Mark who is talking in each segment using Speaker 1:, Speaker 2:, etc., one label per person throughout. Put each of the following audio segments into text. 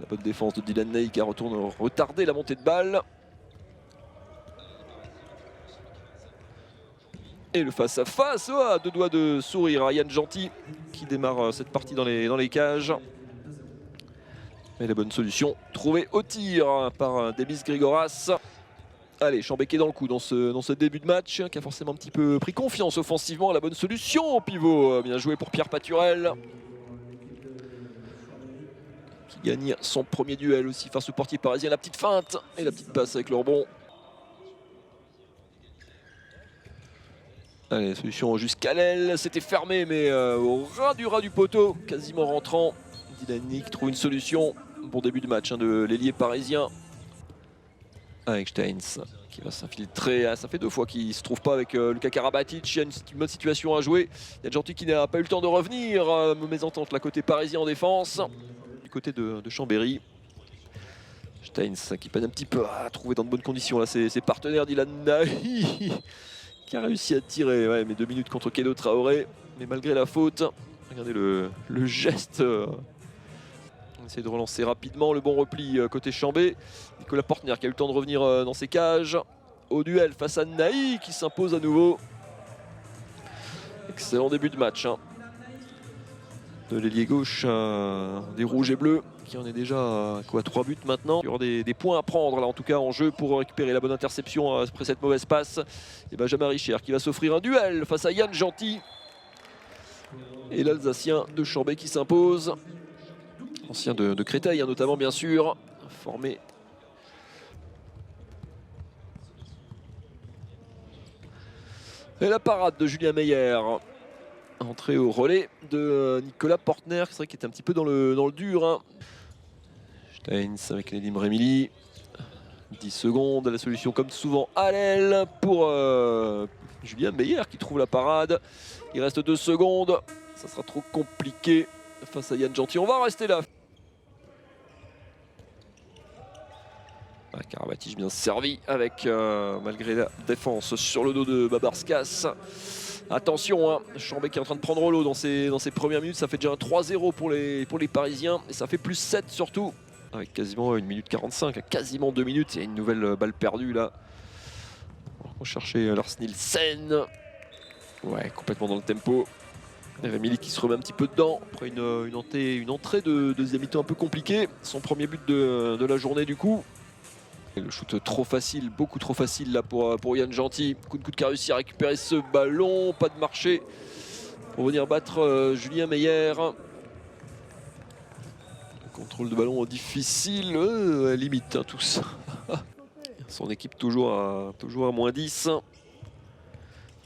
Speaker 1: La bonne défense de Dylan Ney qui a retardé la montée de balle. Et le face-à-face, à deux doigts de sourire à Yann Genty qui démarre cette partie dans les cages. Et la bonne solution trouvée au tir par Demis Grigoras. Allez, Chambé qui est dans le coup dans ce début de match, qui a forcément un petit peu pris confiance offensivement. La bonne solution au pivot, bien joué pour Pierre Paturel. Qui gagne son premier duel aussi face au portier parisien. La petite feinte et la petite passe avec le rebond. Allez, solution jusqu'à l'aile, c'était fermé mais au ras du poteau, quasiment rentrant. Dylan Ney qui trouve une solution. Bon début de match de l'ailier parisien. Avec Steins qui va s'infiltrer. Ça fait 2 fois qu'il ne se trouve pas avec Luka Karabatic. Il y a une bonne situation à jouer. Il y a Genty qui n'a pas eu le temps de revenir. Mauvaise entente là côté parisien en défense. Du côté de Chambéry. Steins qui peine un petit peu à trouver dans de bonnes conditions là ses partenaires. Dylan Ney qui a réussi à tirer. Ouais, mais 2 minutes contre Kedo Traoré. Mais malgré la faute, regardez le geste. On essaie de relancer rapidement le bon repli côté Chambé. Nicolas Portner qui a eu le temps de revenir dans ses cages. Au duel face à Naï qui s'impose à nouveau. Excellent début de match de l'ailier gauche des rouges et bleus qui en est déjà à 3 buts maintenant. Il y aura des points à prendre là en tout cas en jeu pour récupérer la bonne interception après cette mauvaise passe. Et Benjamin Richer qui va s'offrir un duel face à Yann Genty. Et l'Alsacien de Chambé qui s'impose. Ancien de Créteil notamment bien sûr, formé. Et la parade de Julien Meyer. Entrée au relais de Nicolas Portner, c'est vrai qu'il était un petit peu dans le dur. Steins avec Nedim Remili. 10 secondes, la solution comme souvent à l'aile pour Julien Meyer qui trouve la parade. Il reste 2 secondes, ça sera trop compliqué face à Yann Genty. On va rester là. Karabatic bien servi avec, malgré la défense sur le dos de Babarskas. Attention, Chambé qui est en train de prendre l'eau dans ses premières minutes. Ça fait déjà un 3-0 pour les Parisiens. Et ça fait plus 7 surtout. Avec quasiment 1 minute 45, quasiment 2 minutes. Il y a une nouvelle balle perdue là. On va chercher Lars Nielsen. Ouais, complètement dans le tempo. Remili qui se remet un petit peu dedans. Après une entrée de deuxième mi-temps un peu compliquée. Son premier but de la journée du coup. Et le shoot trop facile, beaucoup trop facile là pour Yann Genty. Kounkout qui a réussi à récupérer ce ballon, pas de marché pour venir battre Julien Meyer. Contrôle de ballon difficile, limite tout ça. Son équipe toujours à moins 10.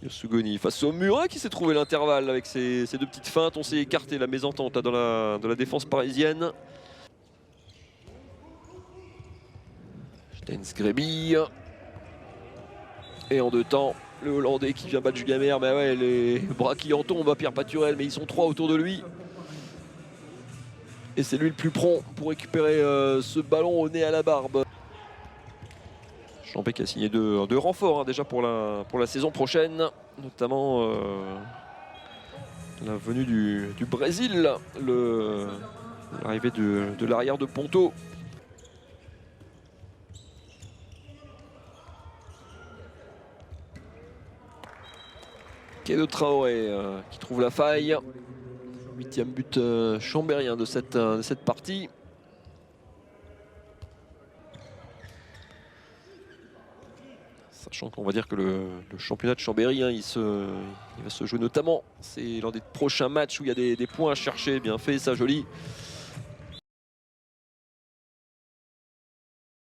Speaker 1: Yosugoni face au mur qui s'est trouvé l'intervalle avec ses 2 petites feintes. On s'est écarté la mésentente là, dans la défense parisienne. Greby. Et en 2 temps, le Hollandais qui vient battre Julien Meyer. Mais ouais, les bras qui en tombent à Pierre Paturel, mais ils sont 3 autour de lui. Et c'est lui le plus prompt pour récupérer ce ballon au nez à la barbe. Chambé qui a signé 2 renforts déjà pour la saison prochaine. Notamment la venue du Brésil, l'arrivée de l'arrière de Ponto. Kedo Traoré qui trouve la faille. 8e but chambérien de cette partie. Sachant qu'on va dire que le championnat de Chambéry, il va se jouer notamment. C'est lors des prochains matchs où il y a des points à chercher. Bien fait, ça joli.